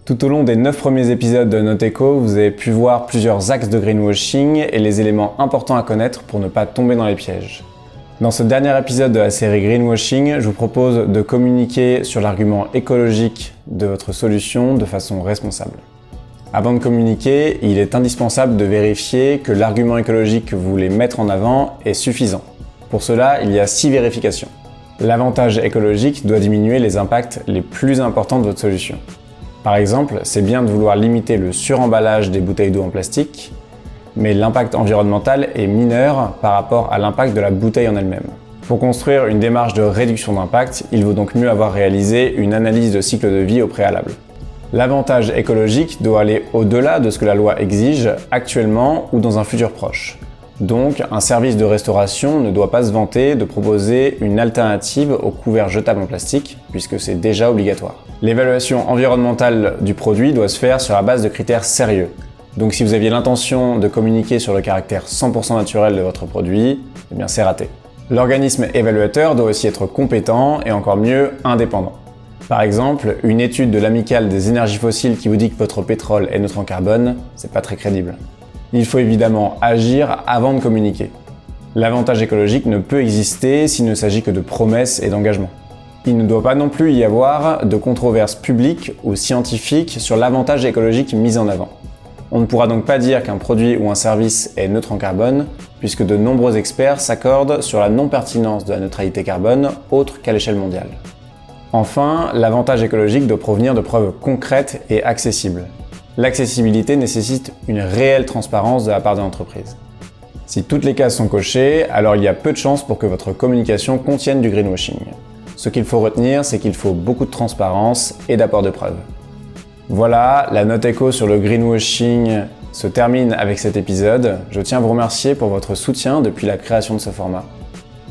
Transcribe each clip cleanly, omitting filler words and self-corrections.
Tout au long des 9 premiers épisodes de Note Eco, vous avez pu voir plusieurs axes de greenwashing et les éléments importants à connaître pour ne pas tomber dans les pièges. Dans ce dernier épisode de la série Greenwashing, je vous propose de communiquer sur l'argument écologique de votre solution de façon responsable. Avant de communiquer, il est indispensable de vérifier que l'argument écologique que vous voulez mettre en avant est suffisant. Pour cela, il y a 6 vérifications. L'avantage écologique doit diminuer les impacts les plus importants de votre solution. Par exemple, c'est bien de vouloir limiter le suremballage des bouteilles d'eau en plastique, mais l'impact environnemental est mineur par rapport à l'impact de la bouteille en elle-même. Pour construire une démarche de réduction d'impact, il vaut donc mieux avoir réalisé une analyse de cycle de vie au préalable. L'avantage écologique doit aller au-delà de ce que la loi exige actuellement ou dans un futur proche. Donc, un service de restauration ne doit pas se vanter de proposer une alternative aux couverts jetables en plastique, puisque c'est déjà obligatoire. L'évaluation environnementale du produit doit se faire sur la base de critères sérieux. Donc si vous aviez l'intention de communiquer sur le caractère 100% naturel de votre produit, eh bien c'est raté. L'organisme évaluateur doit aussi être compétent et encore mieux, indépendant. Par exemple, une étude de l'Amicale des énergies fossiles qui vous dit que votre pétrole est neutre en carbone, c'est pas très crédible. Il faut évidemment agir avant de communiquer. L'avantage écologique ne peut exister s'il ne s'agit que de promesses et d'engagements. Il ne doit pas non plus y avoir de controverses publiques ou scientifiques sur l'avantage écologique mis en avant. On ne pourra donc pas dire qu'un produit ou un service est neutre en carbone, puisque de nombreux experts s'accordent sur la non-pertinence de la neutralité carbone autre qu'à l'échelle mondiale. Enfin, l'avantage écologique doit provenir de preuves concrètes et accessibles. L'accessibilité nécessite une réelle transparence de la part de l'entreprise. Si toutes les cases sont cochées, alors il y a peu de chances pour que votre communication contienne du greenwashing. Ce qu'il faut retenir, c'est qu'il faut beaucoup de transparence et d'apport de preuves. Voilà, la Note Eco sur le greenwashing se termine avec cet épisode. Je tiens à vous remercier pour votre soutien depuis la création de ce format.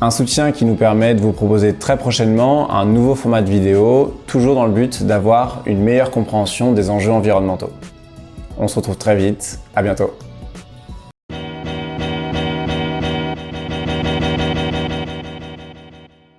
Un soutien qui nous permet de vous proposer très prochainement un nouveau format de vidéo, toujours dans le but d'avoir une meilleure compréhension des enjeux environnementaux. On se retrouve très vite, à bientôt.